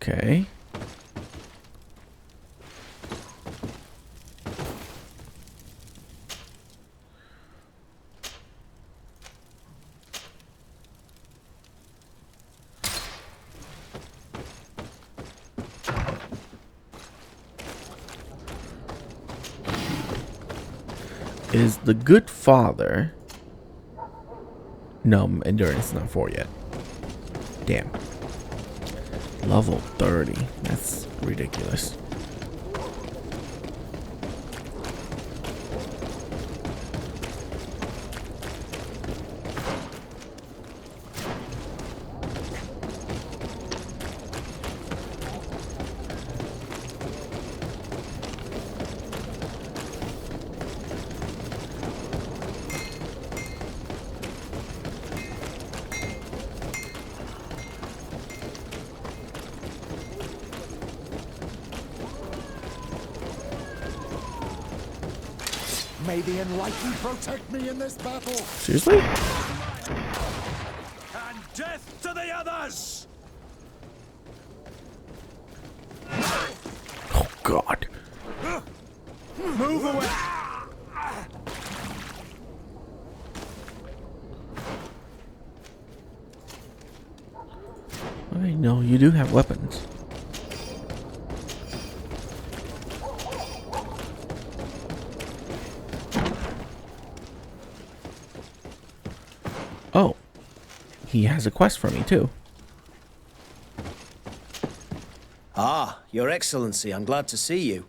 Okay. Is the good father... No, endurance is not 4 yet. Damn. Level 30. That's ridiculous. May the Enlightened protect me in this battle. Seriously? And death to the others! Oh, God. Move away! Okay, no, you do have weapons. Oh, he has a quest for me too. Ah, Your Excellency, I'm glad to see you.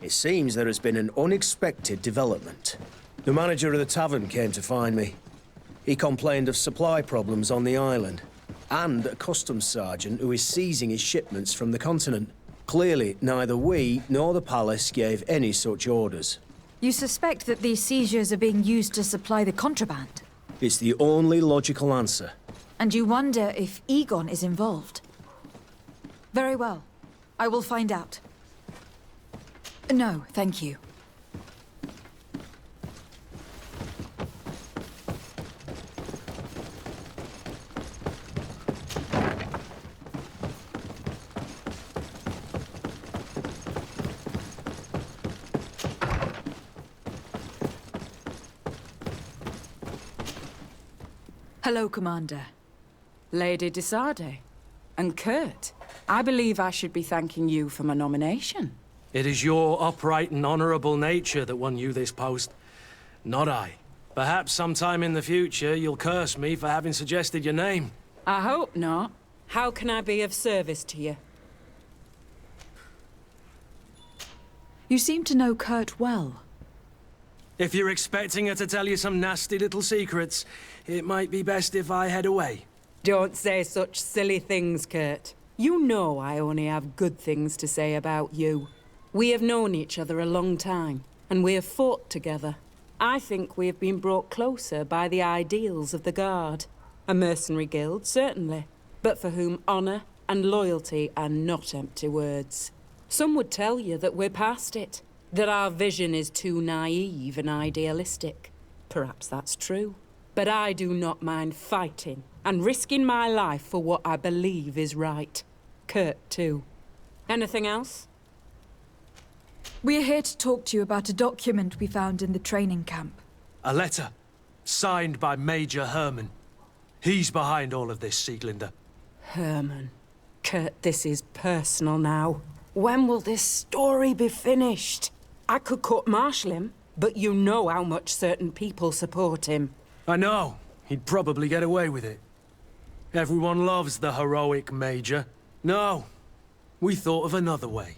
It seems there has been an unexpected development. The manager of the tavern came to find me. He complained of supply problems on the island, and a customs sergeant who is seizing his shipments from the continent. Clearly, neither we nor the palace gave any such orders. You suspect that these seizures are being used to supply the contraband? It's the only logical answer. And you wonder if Egon is involved? Very well. I will find out. No, thank you. Hello, Commander. Lady Desarde. And Kurt, I believe I should be thanking you for my nomination. It is your upright and honourable nature that won you this post, not I. Perhaps sometime in the future you'll curse me for having suggested your name. I hope not. How can I be of service to you? You seem to know Kurt well. If you're expecting her to tell you some nasty little secrets, it might be best if I head away. Don't say such silly things, Kurt. You know I only have good things to say about you. We have known each other a long time, and we have fought together. I think we have been brought closer by the ideals of the Guard. A mercenary guild, certainly, but for whom honour and loyalty are not empty words. Some would tell you that we're past it, that our vision is too naive and idealistic. Perhaps that's true. But I do not mind fighting and risking my life for what I believe is right. Kurt, too. Anything else? We're here to talk to you about a document we found in the training camp. A letter, signed by Major Herman. He's behind all of this, Sieglinde. Herman. Kurt, this is personal now. When will this story be finished? I could court-martial him, but you know how much certain people support him. I know. He'd probably get away with it. Everyone loves the heroic Major. No, we thought of another way.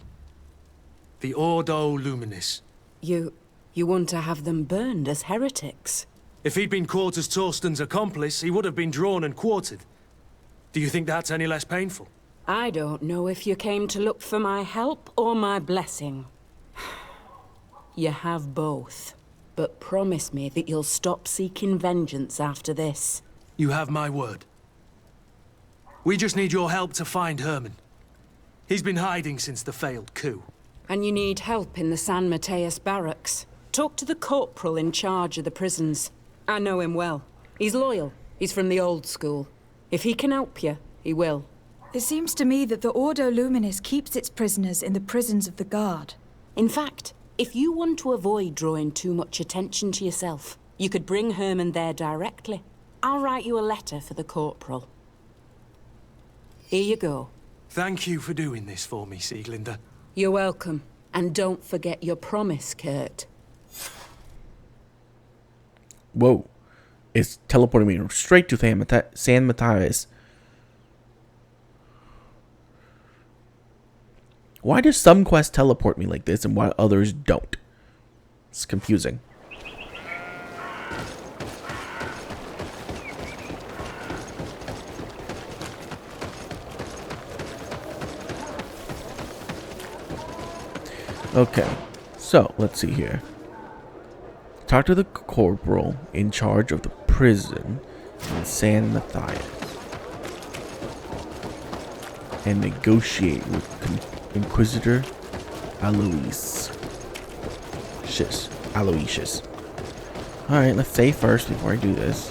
The Ordo Luminis. You want to have them burned as heretics? If he'd been caught as Torsten's accomplice, he would have been drawn and quartered. Do you think that's any less painful? I don't know if you came to look for my help or my blessing. You have both. But promise me that you'll stop seeking vengeance after this. You have my word. We just need your help to find Herman. He's been hiding since the failed coup. And you need help in the San Mateus barracks. Talk to the corporal in charge of the prisons. I know him well. He's loyal. He's from the old school. If he can help you, he will. It seems to me that the Ordo Luminis keeps its prisoners in the prisons of the Guard. In fact, if you want to avoid drawing too much attention to yourself, you could bring Herman there directly. I'll write you a letter for the corporal. Here you go. Thank you for doing this for me, Sieglinde. You're welcome. And don't forget your promise, Kurt. Whoa. It's teleporting me straight to San Matthias. Why do some quests teleport me like this and why others don't? It's confusing. Okay, so let's see here. Talk to the corporal in charge of the prison in San Matthias and negotiate with Inquisitor Aloysius. Alright, let's save first before I do this.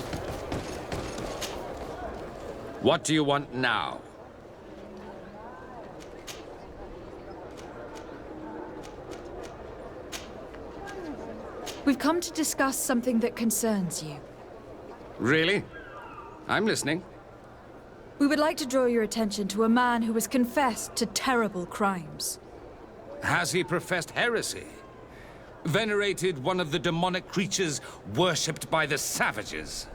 What do you want now? We've come to discuss something that concerns you. Really? I'm listening. We would like to draw your attention to a man who has confessed to terrible crimes. Has he professed heresy? Venerated one of the demonic creatures worshipped by the savages?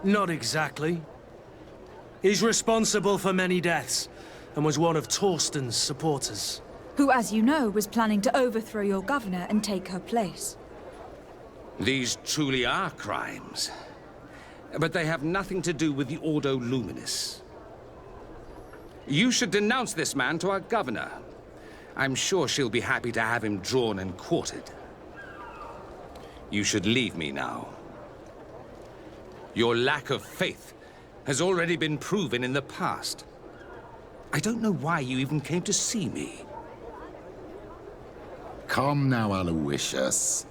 Not exactly. He's responsible for many deaths, and was one of Torsten's supporters. Who, as you know, was planning to overthrow your governor and take her place. These truly are crimes. But they have nothing to do with the Ordo Luminis. You should denounce this man to our governor. I'm sure she'll be happy to have him drawn and quartered. You should leave me now. Your lack of faith has already been proven in the past. I don't know why you even came to see me. Come now, Aloysius.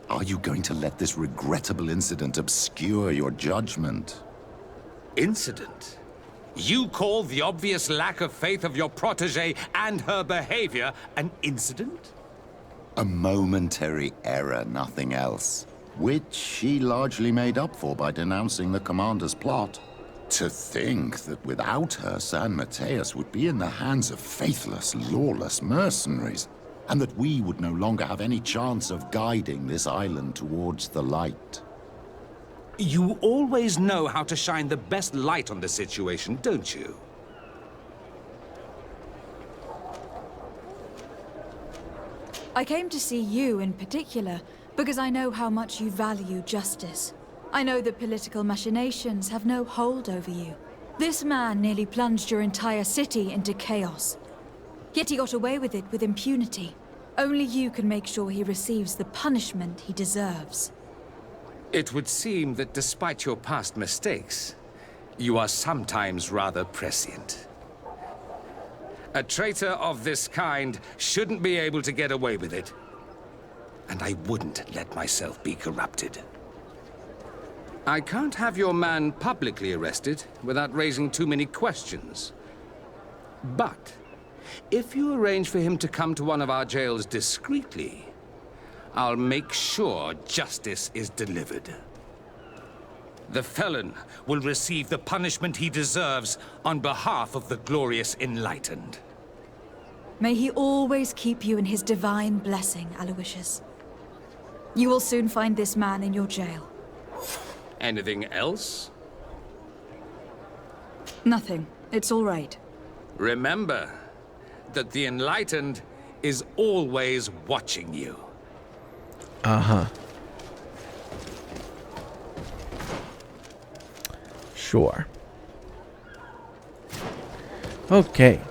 Are you going to let this regrettable incident obscure your judgment? Incident? You call the obvious lack of faith of your protégé and her behavior an incident? A momentary error, nothing else. Which she largely made up for by denouncing the commander's plot. To think that without her, San Matthias would be in the hands of faithless, lawless mercenaries, and that we would no longer have any chance of guiding this island towards the light. You always know how to shine the best light on the situation, don't you? I came to see you in particular because I know how much you value justice. I know that political machinations have no hold over you. This man nearly plunged your entire city into chaos. Yet he got away with it with impunity. Only you can make sure he receives the punishment he deserves. It would seem that despite your past mistakes, you are sometimes rather prescient. A traitor of this kind shouldn't be able to get away with it. And I wouldn't let myself be corrupted. I can't have your man publicly arrested without raising too many questions. But if you arrange for him to come to one of our jails discreetly, I'll make sure justice is delivered. The felon will receive the punishment he deserves on behalf of the glorious Enlightened. May he always keep you in his divine blessing, Aloysius. You will soon find this man in your jail. Anything else? Nothing. It's all right. Remember that the Enlightened is always watching you. Uh-huh. Sure. Okay.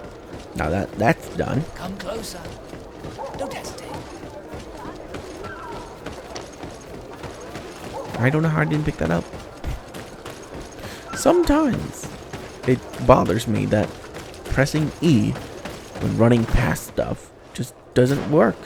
Now that's done. Come closer. Don't hesitate. I don't know how I didn't pick that up. Sometimes it bothers me that pressing E when running past stuff just doesn't work.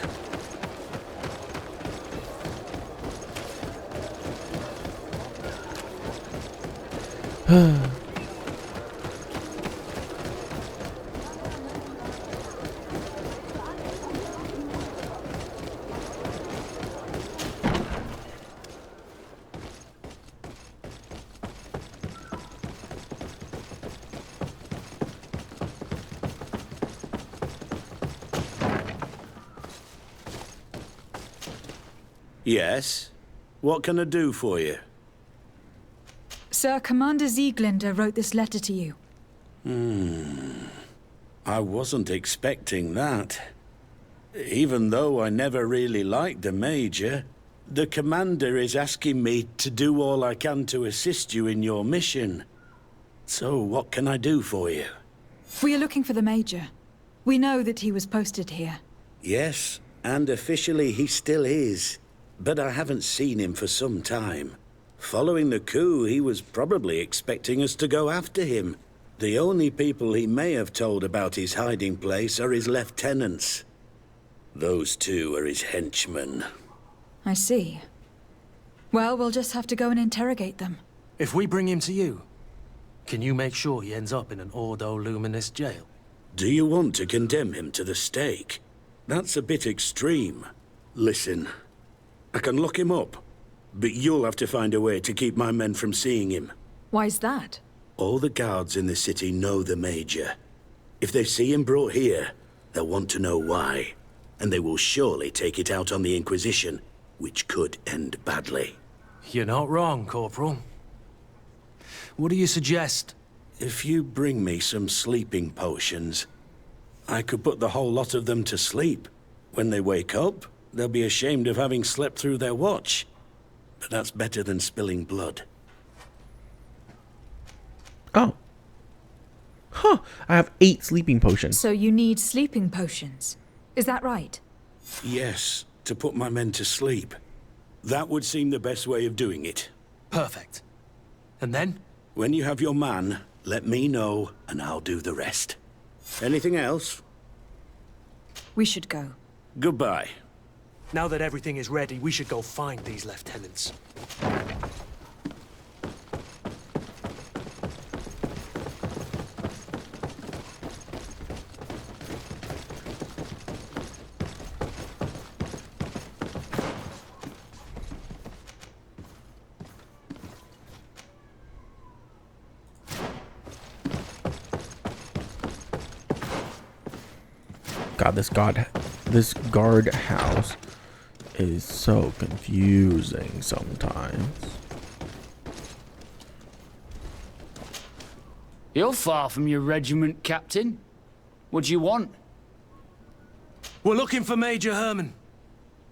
Yes? What can I do for you? Sir, Commander Sieglinder wrote this letter to you. I wasn't expecting that. Even though I never really liked the Major, the Commander is asking me to do all I can to assist you in your mission. So what can I do for you? We are looking for the Major. We know that he was posted here. Yes, and officially he still is. But I haven't seen him for some time. Following the coup, he was probably expecting us to go after him. The only people he may have told about his hiding place are his lieutenants. Those two are his henchmen. I see. Well, we'll just have to go and interrogate them. If we bring him to you, can you make sure he ends up in an Ordo Luminous jail? Do you want to condemn him to the stake? That's a bit extreme. Listen, I can lock him up, but you'll have to find a way to keep my men from seeing him. Why's that? All the guards in the city know the Major. If they see him brought here, they'll want to know why. And they will surely take it out on the Inquisition, which could end badly. You're not wrong, Corporal. What do you suggest? If you bring me some sleeping potions, I could put the whole lot of them to sleep. When they wake up, they'll be ashamed of having slept through their watch. But that's better than spilling blood. Oh. Huh. I have 8 sleeping potions. So you need sleeping potions. Is that right? Yes, to put my men to sleep. That would seem the best way of doing it. Perfect. And then? When you have your man, let me know, and I'll do the rest. Anything else? We should go. Goodbye. Now that everything is ready, we should go find these lieutenants. God, this guard house is so confusing sometimes. You're far from your regiment, Captain. What do you want? We're looking for Major Herman.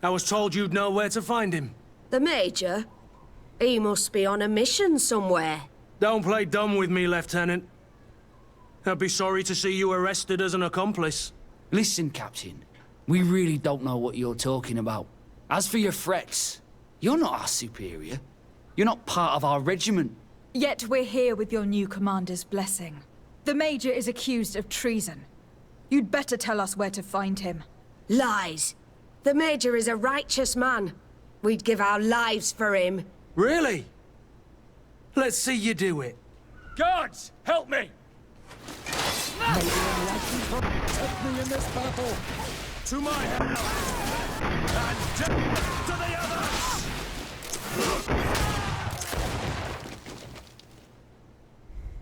I was told you'd know where to find him. The Major? He must be on a mission somewhere. Don't play dumb with me, Lieutenant. I'd be sorry to see you arrested as an accomplice. Listen, Captain. We really don't know what you're talking about. As for your threats, you're not our superior. You're not part of our regiment. Yet we're here with your new commander's blessing. The Major is accused of treason. You'd better tell us where to find him. Lies. The Major is a righteous man. We'd give our lives for him. Really? Let's see you do it. Guards, help me! May the Almighty protect me in this battle. To my help! And death to the others!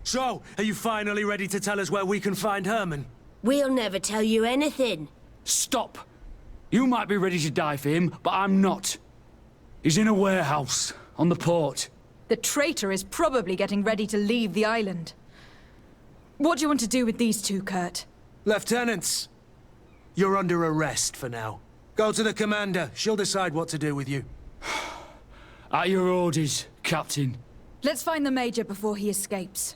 So, are you finally ready to tell us where we can find Herman? We'll never tell you anything. Stop! You might be ready to die for him, but I'm not. He's in a warehouse, on the port. The traitor is probably getting ready to leave the island. What do you want to do with these two, Kurt? Lieutenants, you're under arrest for now. Go to the commander. She'll decide what to do with you. At your orders, Captain. Let's find the Major before he escapes.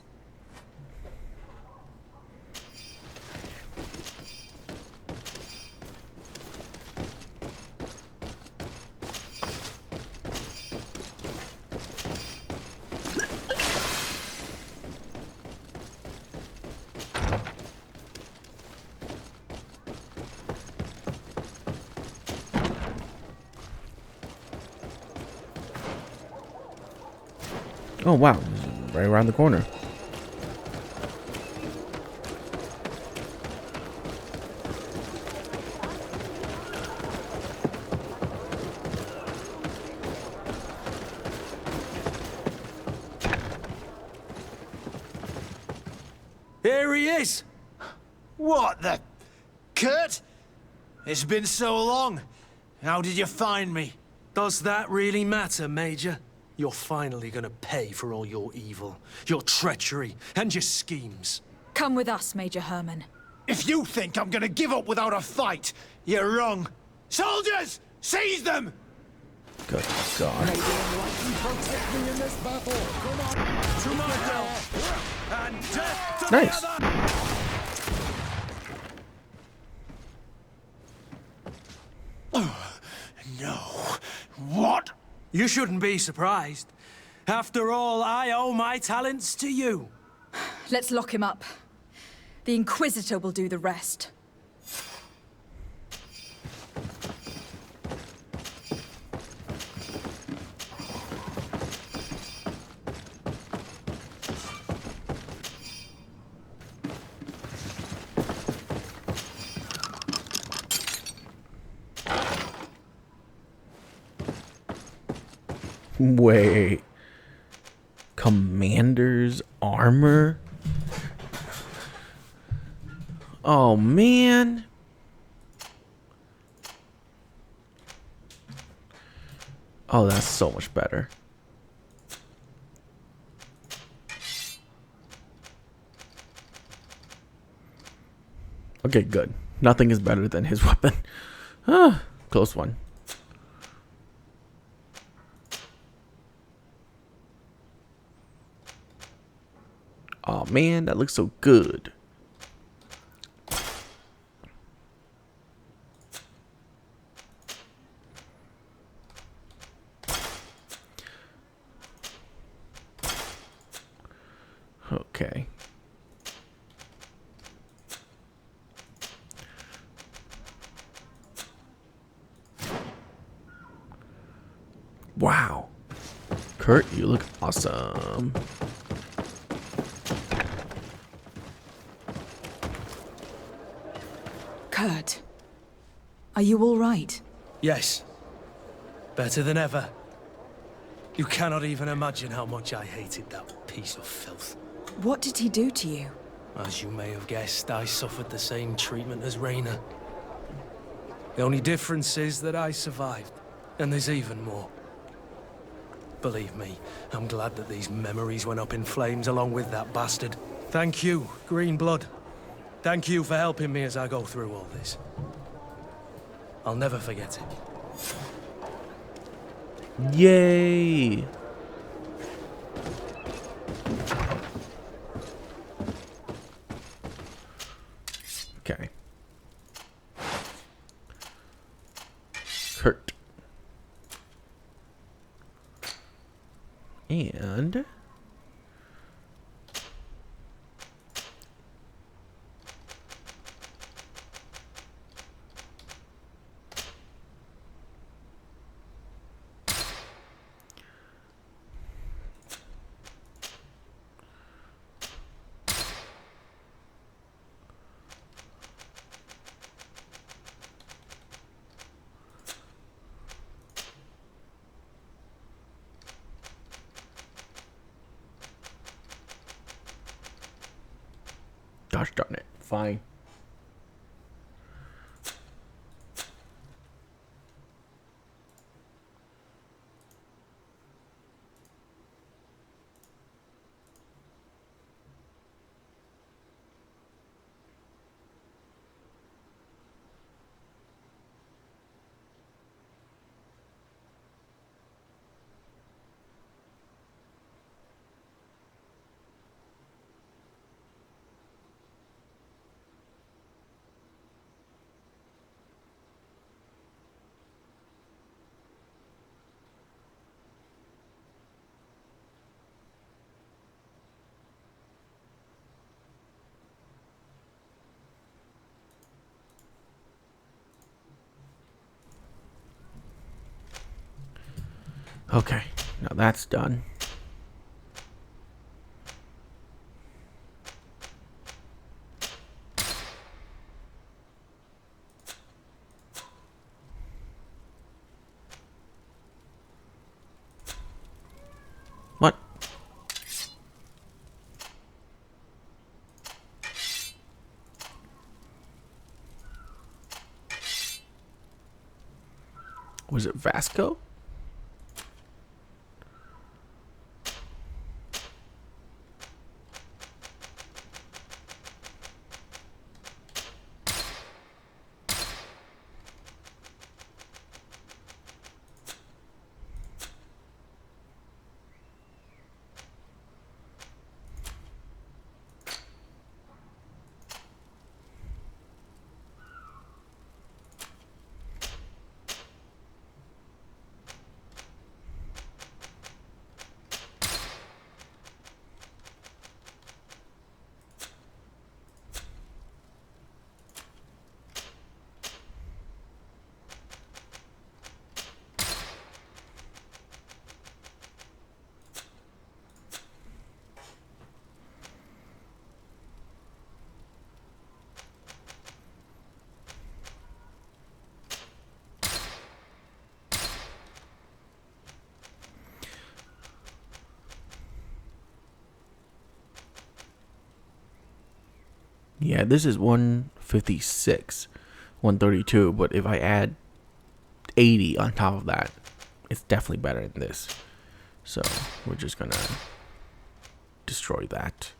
Oh wow, right around the corner. Here he is! What the... Kurt? It's been so long. How did you find me? Does that really matter, Major? You're finally gonna pay for all your evil, your treachery, and your schemes. Come with us, Major Herman. If you think I'm gonna give up without a fight, you're wrong. Soldiers, seize them! Good God. May the enlightened protect me in this battle. Come on. To my will, and death to Nice. the other! No. What? You shouldn't be surprised. After all, I owe my talents to you. Let's lock him up. The Inquisitor will do the rest. Wait. Commander's armor? Oh, man. Oh, that's so much better. Okay, good. Nothing is better than his weapon. Ah, close one. Oh man, that looks so good. Okay. Wow. Kurt, you look awesome. Kurt, are you all right? Yes. Better than ever. You cannot even imagine how much I hated that piece of filth. What did he do to you? As you may have guessed, I suffered the same treatment as Raina. The only difference is that I survived, and there's even more. Believe me, I'm glad that these memories went up in flames along with that bastard. Thank you, Green Blood. Thank you for helping me as I go through all this. I'll never forget it. Yay! Okay. Kurt. And... gosh darn it. Fine. Okay, now that's done. What? Was it Vasco? Yeah, this is 156, 132, but if I add 80 on top of that, it's definitely better than this. So we're just gonna destroy that.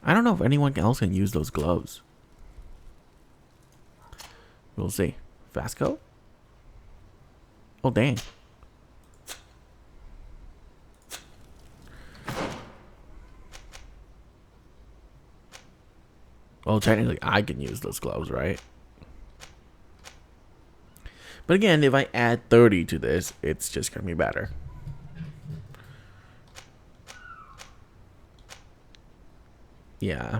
I don't know if anyone else can use those gloves. We'll see. Vasco? Oh, dang. Well, technically, I can use those gloves, right? But again, if I add 30 to this, it's just going to be better. Yeah.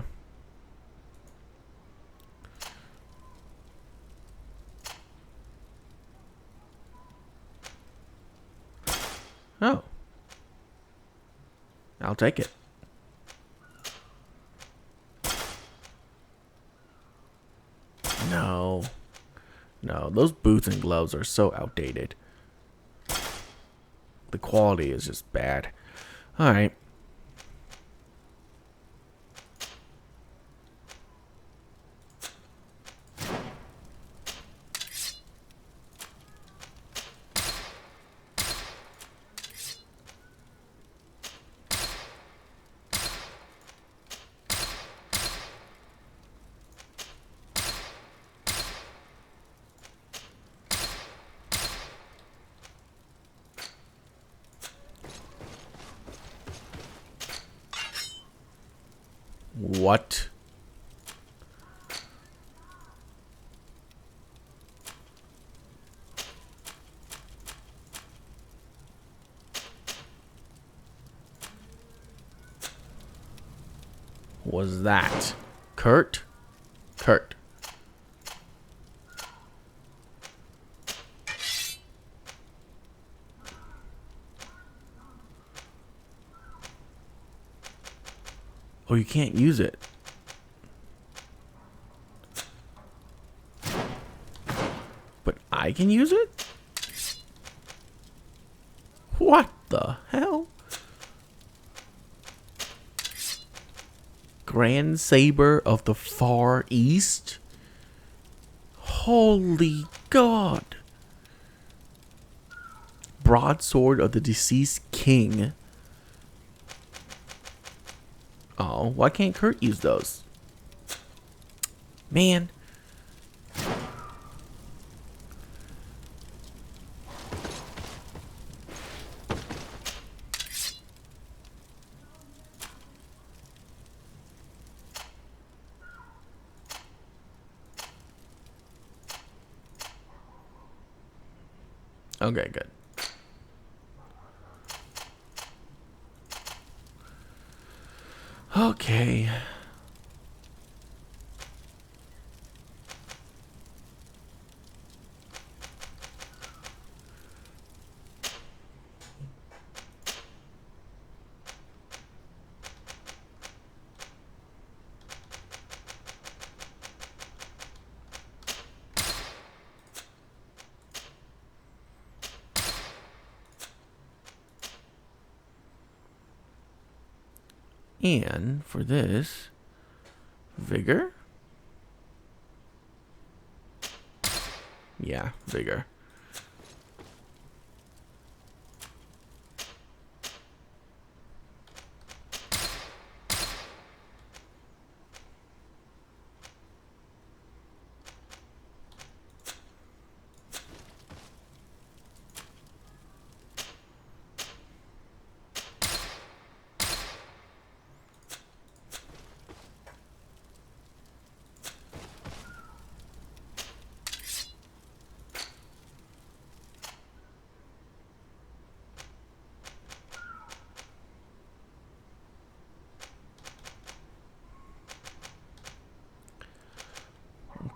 Oh. I'll take it. No. No, those boots and gloves are so outdated. The quality is just bad. Alright. What? Was that Kurt? Kurt. Oh, you can't use it. But I can use it? What the hell? Grand Saber of the Far East? Holy God. Broadsword of the Deceased King. Oh, why can't Kurt use those? Man. Okay, good. Okay. And for this, vigor? Yeah, vigor.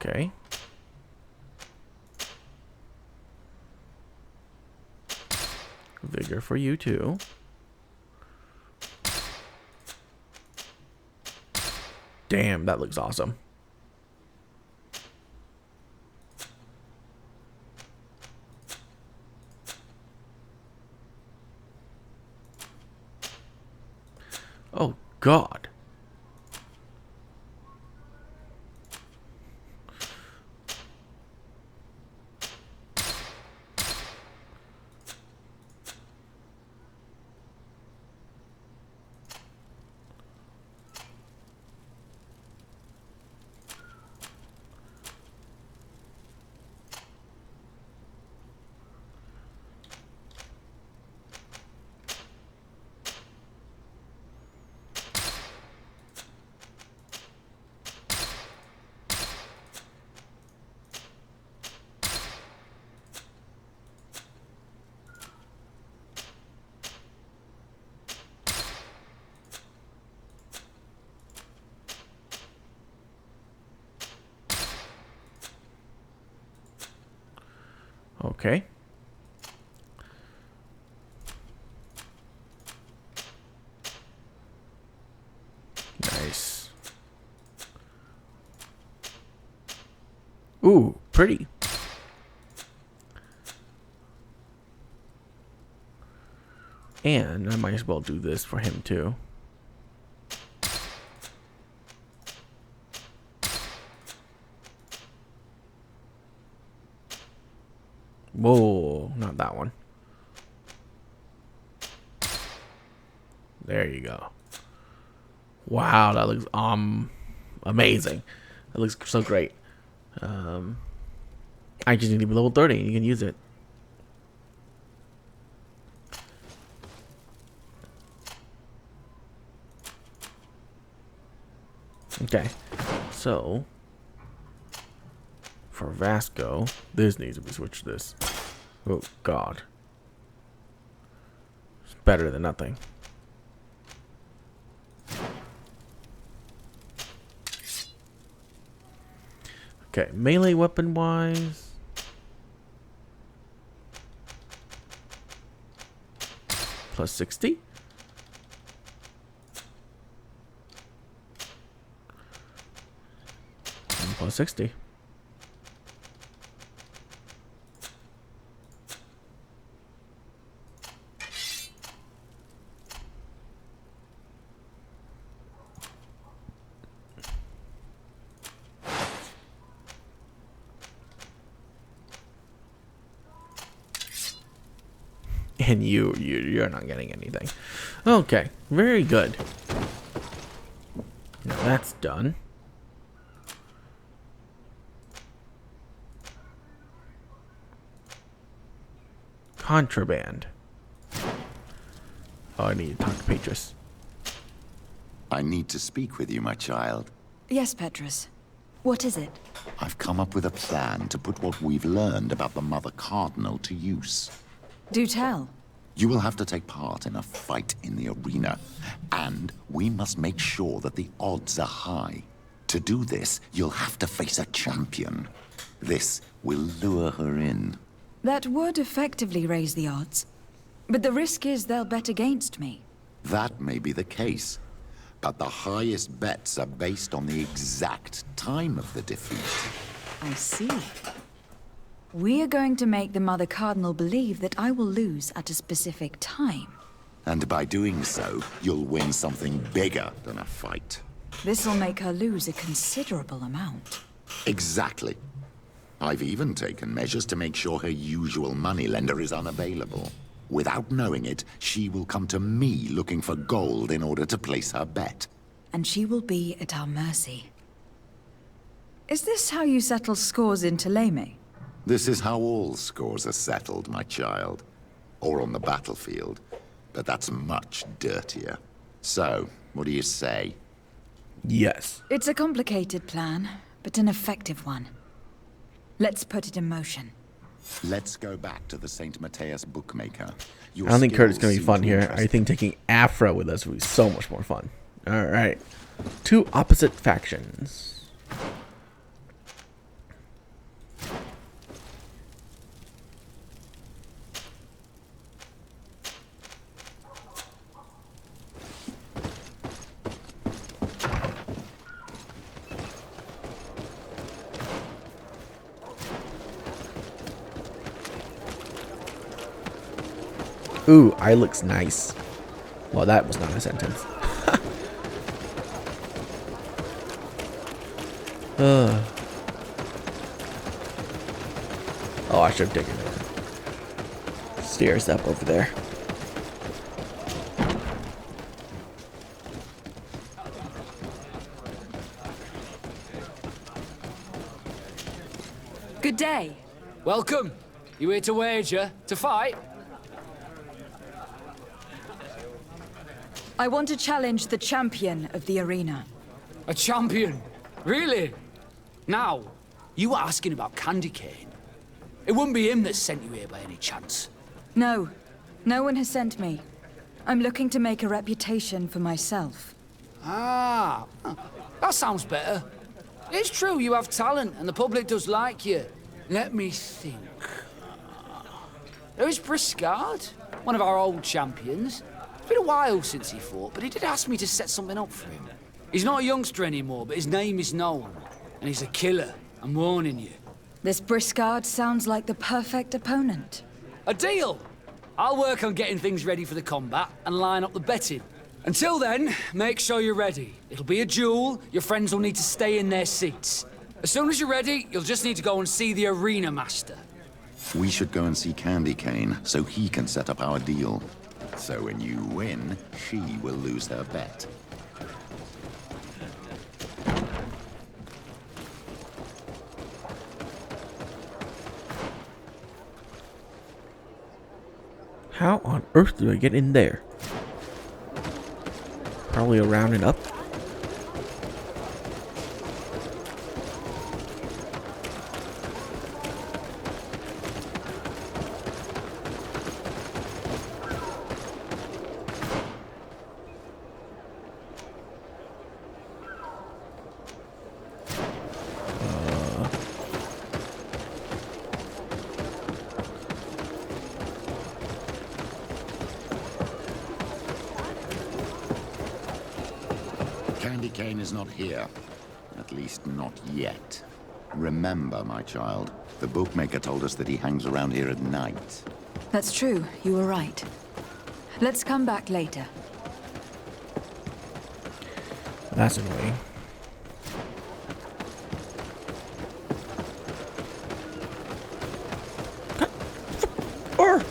Okay. Vigor for you too. Damn, that looks awesome. Oh, God. Okay. Nice. Ooh, pretty. And I might as well do this for him too. Whoa, not that one. There you go. Wow, that looks amazing. That looks so great. I just need to be level 30 and you can use it. Okay, so for Vasco, this needs to be switched to this. Oh God, it's better than nothing. Okay, melee weapon wise, plus 60. And plus 60. And you're not getting anything. Okay, very good. Now that's done. Contraband. Oh, I need to talk to Petrus. I need to speak with you, my child. Yes, Petrus. What is it? I've come up with a plan to put what we've learned about the Mother Cardinal to use. Do tell. You will have to take part in a fight in the arena, and we must make sure that the odds are high. To do this, you'll have to face a champion. This will lure her in. That would effectively raise the odds. But the risk is they'll bet against me. That may be the case, but the highest bets are based on the exact time of the defeat. I see. We are going to make the Mother Cardinal believe that I will lose at a specific time. And by doing so, you'll win something bigger than a fight. This'll make her lose a considerable amount. Exactly. I've even taken measures to make sure her usual moneylender is unavailable. Without knowing it, she will come to me looking for gold in order to place her bet. And she will be at our mercy. Is this how you settle scores in Teleme? This is how all scores are settled, my child. Or on the battlefield. But that's much dirtier. So, what do you say? Yes. It's a complicated plan, but an effective one. Let's put it in motion. Let's go back to the St. Matthias bookmaker. I don't think Kurt is going to be fun here. I think taking Afra with us would be so much more fun. Alright. Two opposite factions. Ooh, I looks nice. Well, that was not a sentence. Oh, I should have taken the stairs up over there. Good day. Welcome. You here to wager? To fight? I want to challenge the champion of the arena. A champion? Really? Now, you were asking about Candy Cane. It wouldn't be him that sent you here by any chance. No. No one has sent me. I'm looking to make a reputation for myself. Ah, that sounds better. It's true, you have talent, and the public does like you. Let me think. There is Briscard, one of our old champions. It's been a while since he fought, but he did ask me to set something up for him. He's not a youngster anymore, but his name is known. And he's a killer, I'm warning you. This Briscard sounds like the perfect opponent. A deal! I'll work on getting things ready for the combat and line up the betting. Until then, make sure you're ready. It'll be a duel, your friends will need to stay in their seats. As soon as you're ready, you'll just need to go and see the arena master. We should go and see Candy Cane so he can set up our deal. So when you win, she will lose her bet. How on earth do I get in there? Probably around and up. Candy Cane is not here. At least not yet. Remember, my child, the bookmaker told us that he hangs around here at night. That's true, you were right. Let's come back later. That's annoying. Or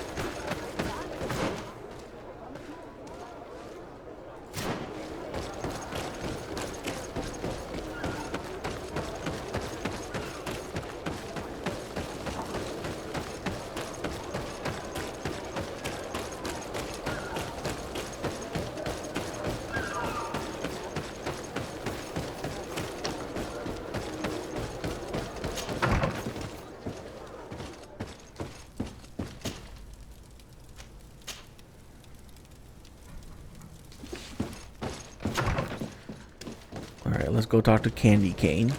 Alright, let's go talk to Candy Cane.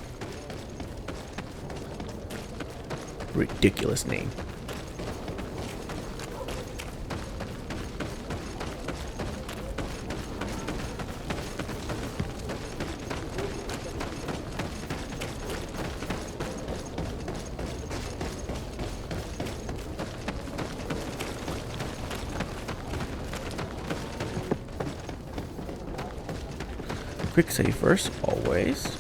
Ridiculous name. Quick save first, always.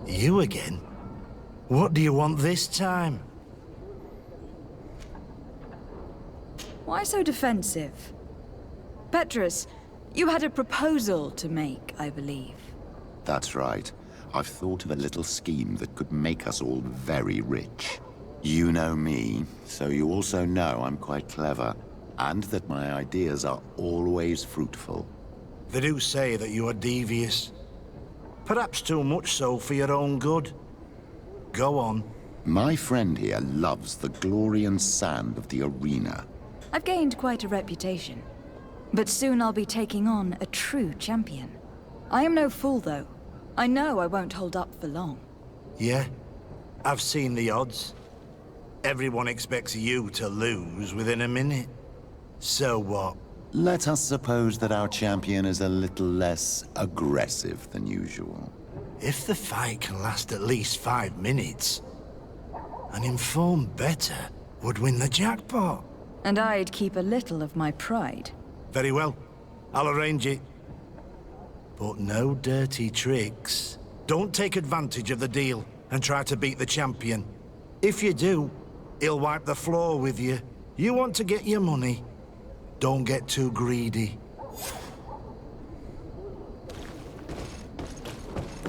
You again? What do you want this time? Why so defensive? Petrus, you had a proposal to make, I believe. That's right. I've thought of a little scheme that could make us all very rich. You know me, so you also know I'm quite clever, and that my ideas are always fruitful. They do say that you are devious. Perhaps too much so for your own good. Go on. My friend here loves the glory and sand of the arena. I've gained quite a reputation. But soon I'll be taking on a true champion. I am no fool, though. I know I won't hold up for long. Yeah? I've seen the odds. Everyone expects you to lose within a minute. So what? Let us suppose that our champion is a little less aggressive than usual. If the fight can last at least 5 minutes, an informed bettor would win the jackpot. And I'd keep a little of my pride. Very well. I'll arrange it. But no dirty tricks. Don't take advantage of the deal and try to beat the champion. If you do, he'll wipe the floor with you. You want to get your money. Don't get too greedy.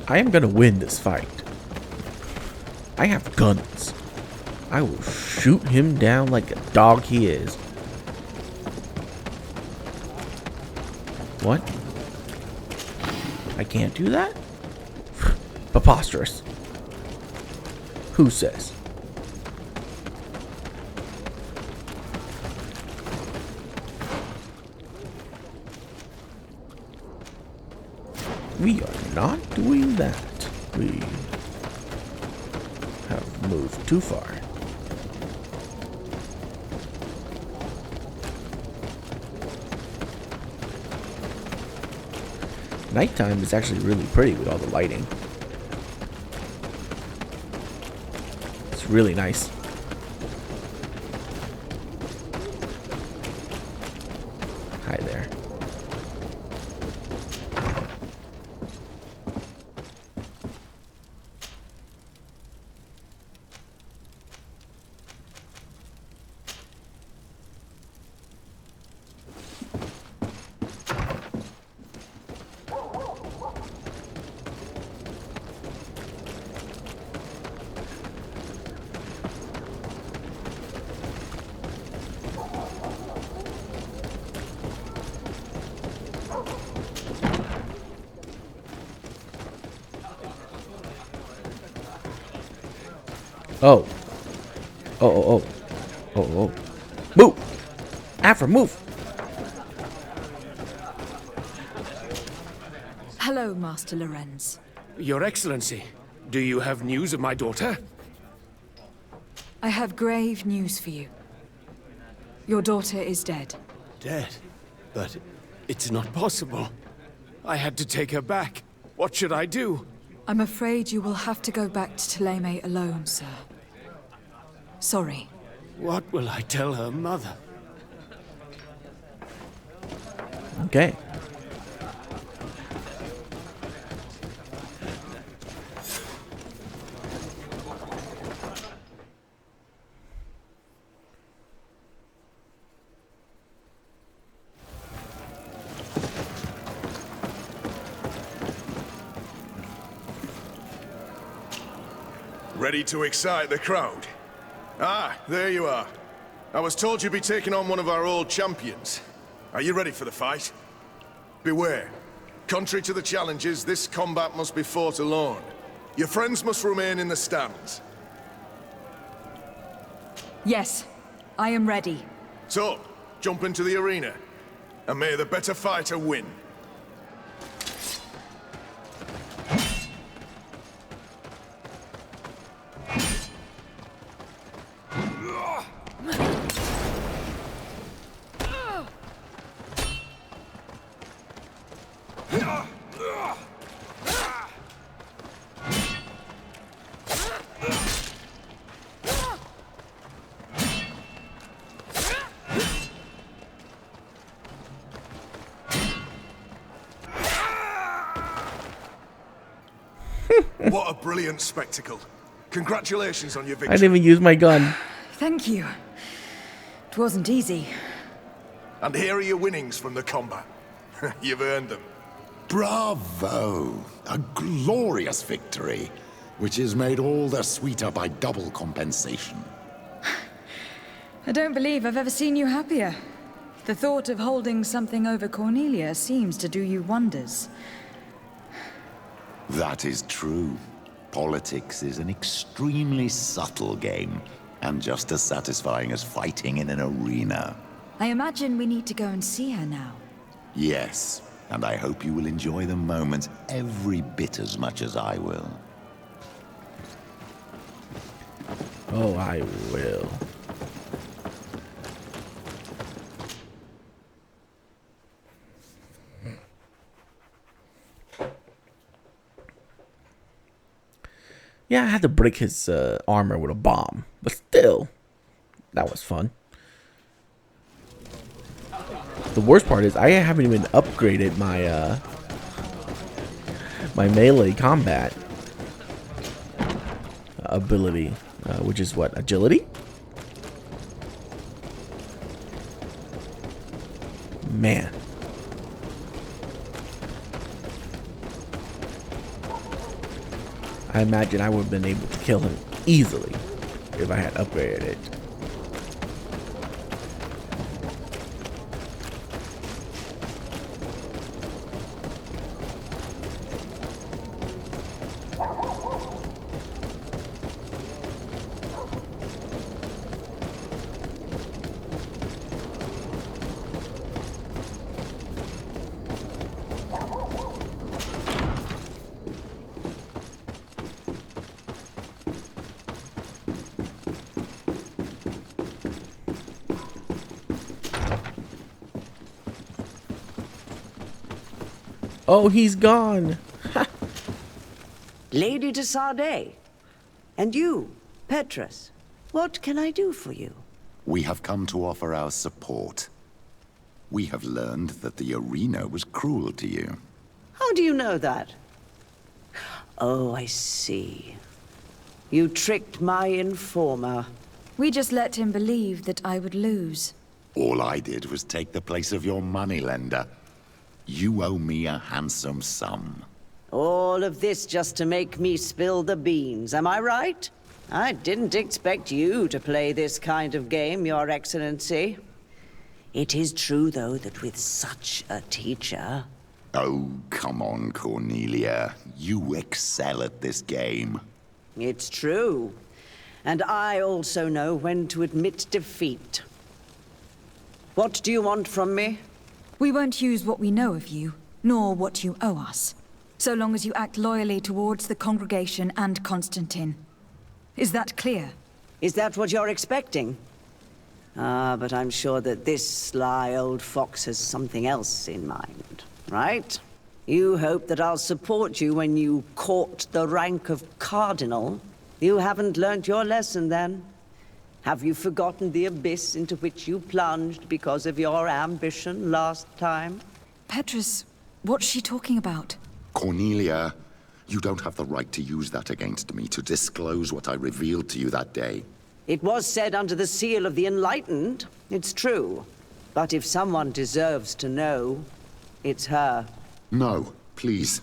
I am gonna win this fight. I have guns. I will shoot him down like a dog he is. What? I can't do that? Preposterous. Who says? We are not doing that. We have moved too far. Nighttime is actually really pretty with all the lighting. It's really nice. Hi there. Oh. Oh. Move! Afra, move! Hello, Master Lorenz. Your Excellency, do you have news of my daughter? I have grave news for you. Your daughter is dead. Dead? But it's not possible. I had to take her back. What should I do? I'm afraid you will have to go back to Thélème alone, sir. Sorry. What will I tell her mother? Okay. Ready to excite the crowd? Ah, there you are. I was told you'd be taking on one of our old champions. Are you ready for the fight? Beware. Contrary to the challenges, this combat must be fought alone. Your friends must remain in the stands. Yes, I am ready. So, jump into the arena, and may the better fighter win. What a brilliant spectacle. Congratulations on your victory. I didn't even use my gun. Thank you. It wasn't easy. And here are your winnings from the combat. You've earned them. Bravo! A glorious victory, which is made all the sweeter by double compensation. I don't believe I've ever seen you happier. The thought of holding something over Cornelia seems to do you wonders. That is true. Politics is an extremely subtle game, and just as satisfying as fighting in an arena. I imagine we need to go and see her now. Yes, and I hope you will enjoy the moment every bit as much as I will. Oh, I will. Yeah, I had to break his armor with a bomb, but still, that was fun. The worst part is I haven't even upgraded my my melee combat ability, which is what, agility? Man. I imagine I would have been able to kill him easily if I had upgraded it. Oh, he's gone. Lady de Sardet. And you, Petrus. What can I do for you? We have come to offer our support. We have learned that the arena was cruel to you. How do you know that? Oh, I see. You tricked my informer. We just let him believe that I would lose. All I did was take the place of your moneylender. You owe me a handsome sum. All of this just to make me spill the beans, am I right? I didn't expect you to play this kind of game, Your Excellency. It is true, though, that with such a teacher... Oh, come on, Cornelia. You excel at this game. It's true. And I also know when to admit defeat. What do you want from me? We won't use what we know of you, nor what you owe us, so long as you act loyally towards the congregation and Constantine. Is that clear? Is that what you're expecting? Ah, but I'm sure that this sly old fox has something else in mind, right? You hope that I'll support you when you court the rank of cardinal. You haven't learnt your lesson, then. Have you forgotten the abyss into which you plunged because of your ambition last time? Petrus, what's she talking about? Cornelia, you don't have the right to use that against me, to disclose what I revealed to you that day. It was said under the seal of the Enlightened. It's true. But if someone deserves to know, it's her. No, please.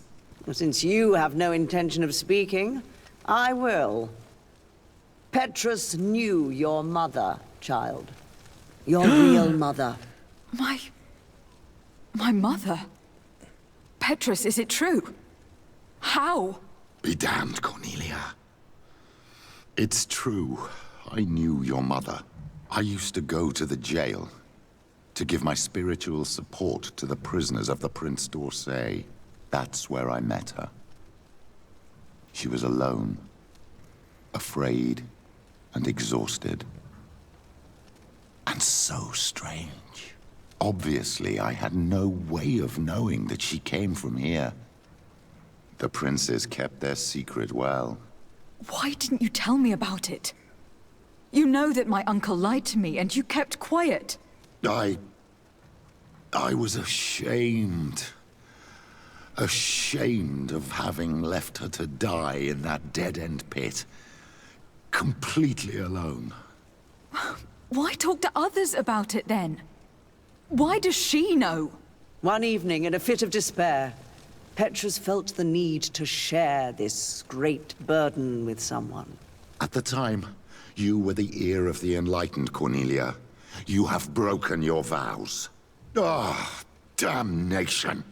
Since you have no intention of speaking, I will. Petrus knew your mother, child. Your real mother. My mother? Petrus, is it true? How? Be damned, Cornelia. It's true. I knew your mother. I used to go to the jail to give my spiritual support to the prisoners of the Prince d'Orsay. That's where I met her. She was alone, afraid, and exhausted. And so strange. Obviously, I had no way of knowing that she came from here. The princes kept their secret well. Why didn't you tell me about it? You know that my uncle lied to me, and you kept quiet. I was ashamed. Ashamed of having left her to die in that dead-end pit. Completely alone. Why talk to others about it, then? Why does she know? One evening, in a fit of despair, Petrus felt the need to share this great burden with someone. At the time, you were the ear of the enlightened, Cornelia. You have broken your vows. Ah, damnation.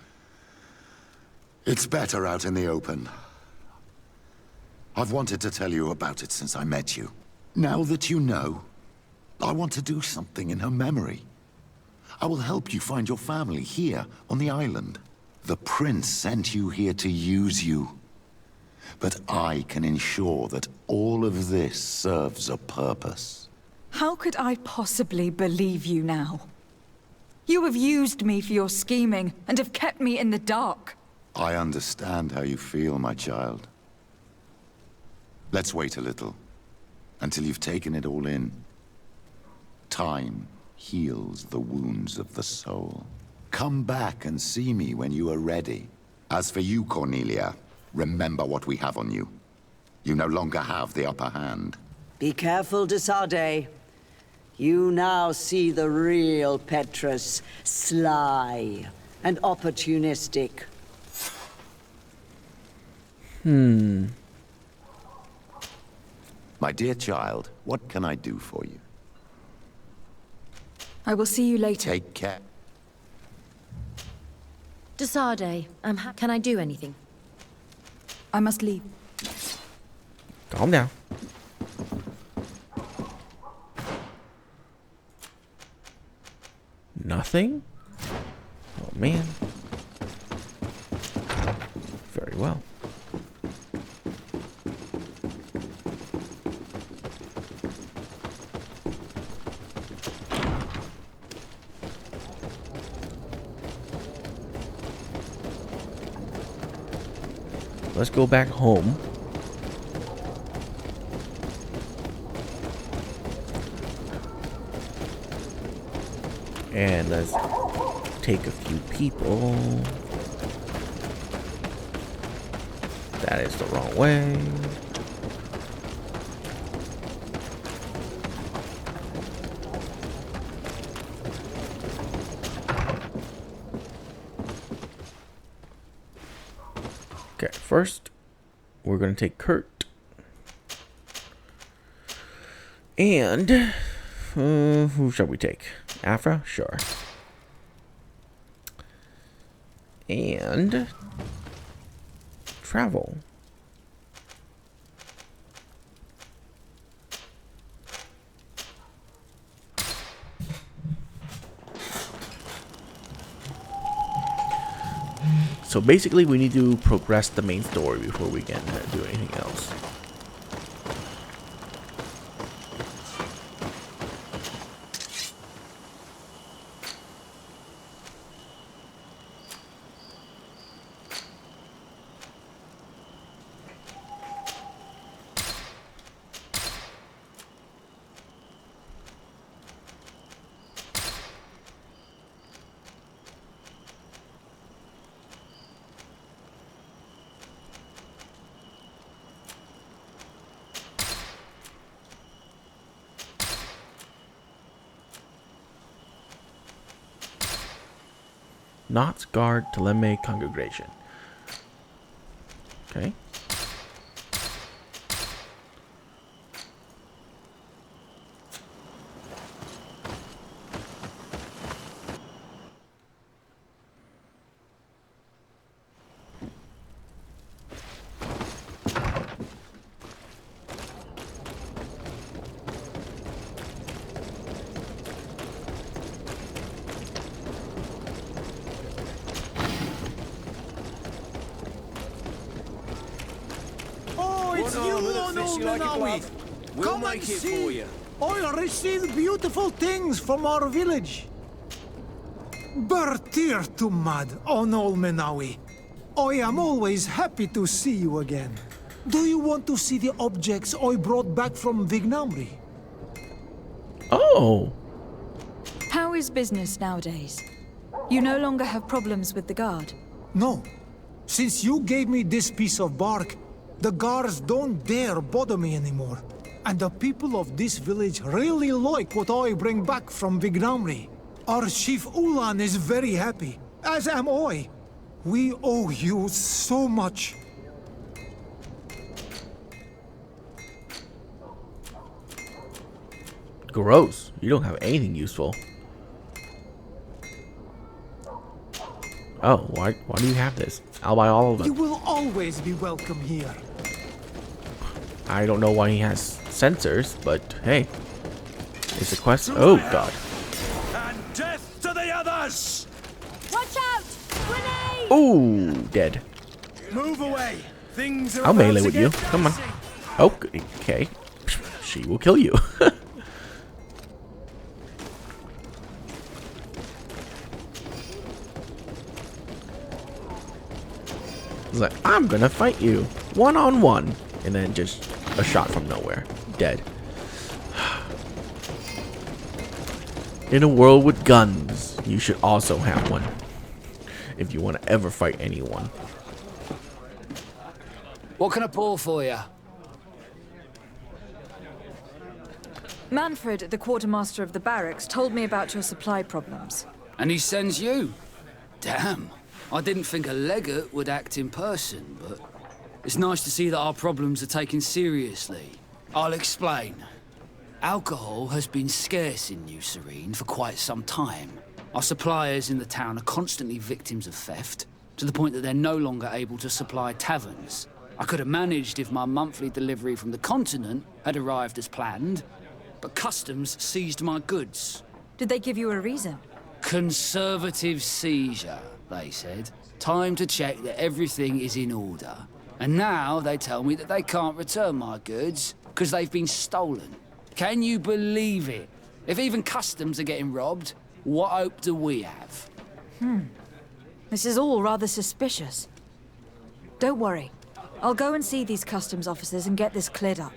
It's better out in the open. I've wanted to tell you about it since I met you. Now that you know, I want to do something in her memory. I will help you find your family here on the island. The prince sent you here to use you. But I can ensure that all of this serves a purpose. How could I possibly believe you now? You have used me for your scheming, and have kept me in the dark. I understand how you feel, my child. Let's wait a little, until you've taken it all in. Time heals the wounds of the soul. Come back and see me when you are ready. As for you, Cornelia, remember what we have on you. You no longer have the upper hand. Be careful, de Sardet. You now see the real Petrus, sly and opportunistic. My dear child, what can I do for you? I will see you later. Take care. De Sardet, can I do anything? I must leave. Calm down. Nothing? Oh man. Very well. Let's go back home. And let's take a few people. That is the wrong way. Okay, first we're gonna take Kurt. And who shall we take? Afra? Sure. And travel. So basically we need to progress the main story before we can do anything else. Knots guard Teleme congregation. Okay. Come and see. I received beautiful things from our village. Bertir to mad on Ol Menawi. I am always happy to see you again. Do you want to see the objects I brought back from Vignamri? Oh. How is business nowadays? You no longer have problems with the guard? No. Since you gave me this piece of bark, the guards don't dare bother me anymore. And the people of this village really like what I bring back from Vignamri. Our chief Ulan is very happy, as am I. We owe you so much. Gross. You don't have anything useful. Oh, why do you have this? I'll buy all of them. You will always be welcome here. I don't know why he has sensors, but hey. It's a quest. Oh god. And death to the others! Watch out! Grenade! Ooh, dead. Move away. Things are I'll about melee to with get you. Come on. dicey. Oh, okay. She will kill you. He's like, I'm gonna fight you one-on-one, and then just a shot from nowhere, dead. In a world with guns, you should also have one. If you want to ever fight anyone. What can I pour for you? Manfred, the quartermaster of the barracks, told me about your supply problems. And he sends you? Damn. I didn't think a legate would act in person, but it's nice to see that our problems are taken seriously. I'll explain. Alcohol has been scarce in New Serene for quite some time. Our suppliers in the town are constantly victims of theft, to the point that they're no longer able to supply taverns. I could have managed if my monthly delivery from the continent had arrived as planned, but customs seized my goods. Did they give you a reason? Conservative seizure, they said. Time to check that everything is in order. And now they tell me that they can't return my goods because they've been stolen. Can you believe it? If even customs are getting robbed, what hope do we have? This is all rather suspicious. Don't worry. I'll go and see these customs officers and get this cleared up.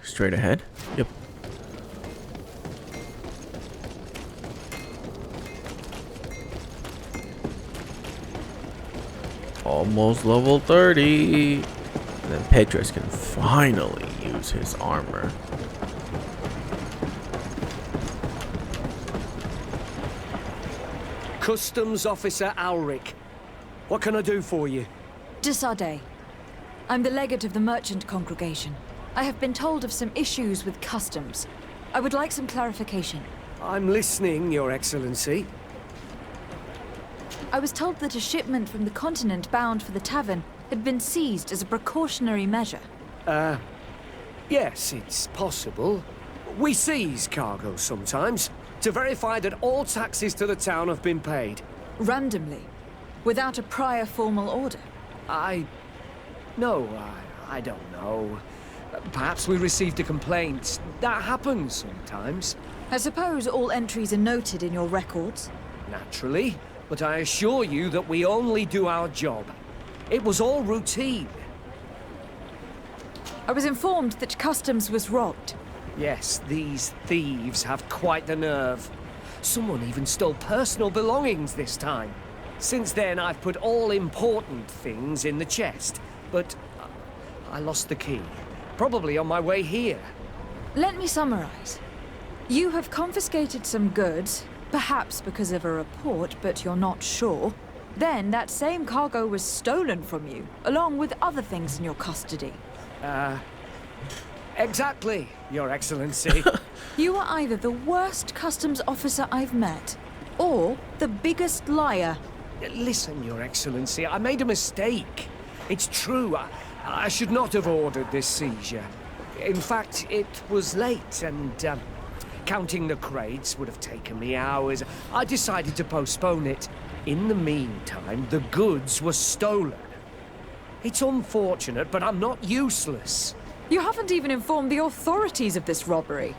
Straight ahead? Yep. Almost level 30. And then Petrus can finally use his armor. Customs Officer Alric. What can I do for you? Desade. I'm the legate of the merchant congregation. I have been told of some issues with customs. I would like some clarification. I'm listening, Your Excellency. I was told that a shipment from the continent bound for the tavern had been seized as a precautionary measure. Yes, it's possible. We seize cargo sometimes, to verify that all taxes to the town have been paid. Randomly? Without a prior formal order? No, I don't know. Perhaps we received a complaint. That happens sometimes. I suppose all entries are noted in your records? Naturally, but I assure you that we only do our job. It was all routine. I was informed that customs was robbed. Yes, these thieves have quite the nerve. Someone even stole personal belongings this time. Since then, I've put all important things in the chest, but I lost the key. Probably on my way here. Let me summarize. You have confiscated some goods, perhaps because of a report, but you're not sure. Then that same cargo was stolen from you, along with other things in your custody. Exactly, Your Excellency. You are either the worst customs officer I've met, or the biggest liar. Listen, Your Excellency, I made a mistake. It's true, I should not have ordered this seizure. In fact, it was late, and counting the crates would have taken me hours. I decided to postpone it. In the meantime, the goods were stolen. It's unfortunate, but I'm not useless. You haven't even informed the authorities of this robbery.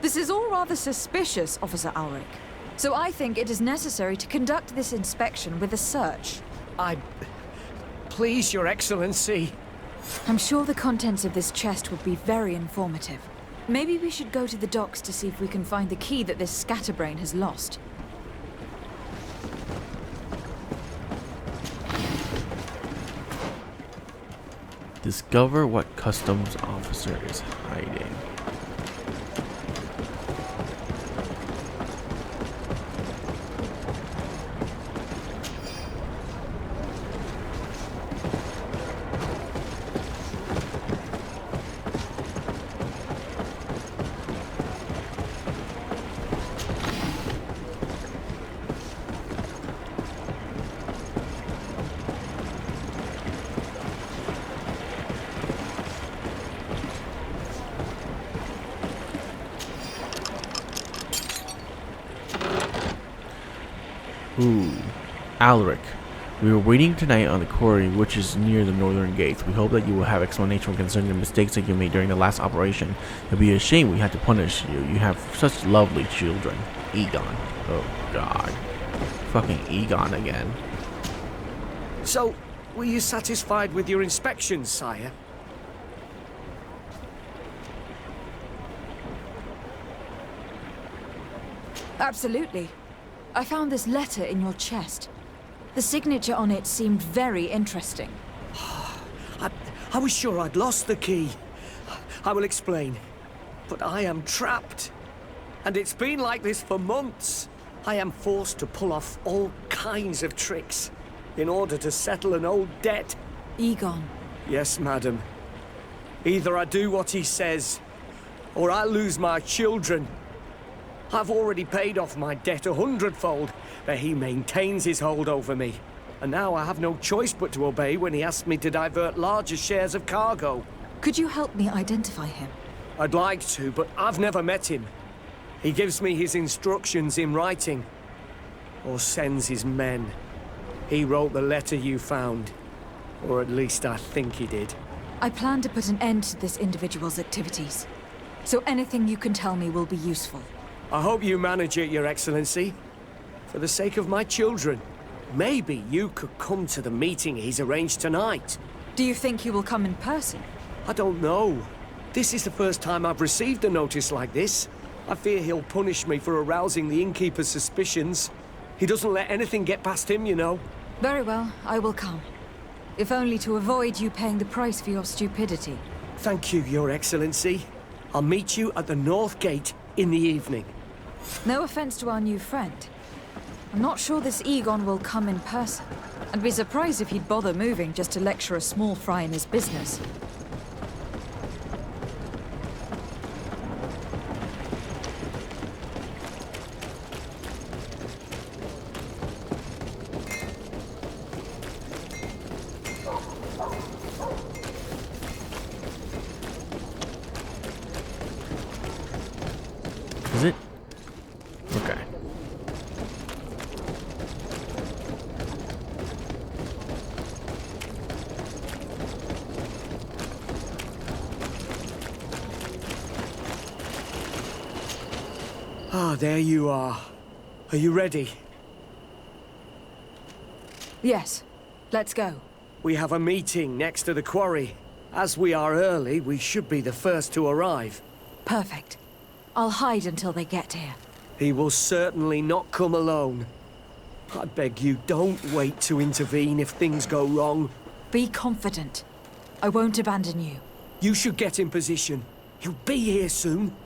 This is all rather suspicious, Officer Alric. So I think it is necessary to conduct this inspection with a search. Please, Your Excellency. I'm sure the contents of this chest would be very informative. Maybe we should go to the docks to see if we can find the key that this scatterbrain has lost. Discover what customs officer is hiding. Alric, we were waiting tonight on the quarry, which is near the northern gates. We hope that you will have explanation concerning the mistakes that you made during the last operation. It'd be a shame we had to punish you. You have such lovely children. Egon. Oh, God. Fucking Egon again. So, were you satisfied with your inspections, sire? Absolutely. I found this letter in your chest. The signature on it seemed very interesting. I was sure I'd lost the key. I will explain. But I am trapped. And it's been like this for months. I am forced to pull off all kinds of tricks in order to settle an old debt. Egon. Yes, madam. Either I do what he says, or I lose my children. I've already paid off my debt 100-fold, but he maintains his hold over me. And now I have no choice but to obey when he asks me to divert larger shares of cargo. Could you help me identify him? I'd like to, but I've never met him. He gives me his instructions in writing, or sends his men. He wrote the letter you found, or at least I think he did. I plan to put an end to this individual's activities, so anything you can tell me will be useful. I hope you manage it, Your Excellency. For the sake of my children, maybe you could come to the meeting he's arranged tonight. Do you think he will come in person? I don't know. This is the first time I've received a notice like this. I fear he'll punish me for arousing the innkeeper's suspicions. He doesn't let anything get past him, you know. Very well, I will come. If only to avoid you paying the price for your stupidity. Thank you, Your Excellency. I'll meet you at the North Gate in the evening. No offense to our new friend. I'm not sure this Egon will come in person. I'd be surprised if he'd bother moving just to lecture a small fry in his business. Is it? Okay. Ah, there you are. Are you ready? Yes. Let's go. We have a meeting next to the quarry. As we are early, we should be the first to arrive. Perfect. I'll hide until they get here. He will certainly not come alone. I beg you, don't wait to intervene if things go wrong. Be confident. I won't abandon you. You should get in position. He'll be here soon.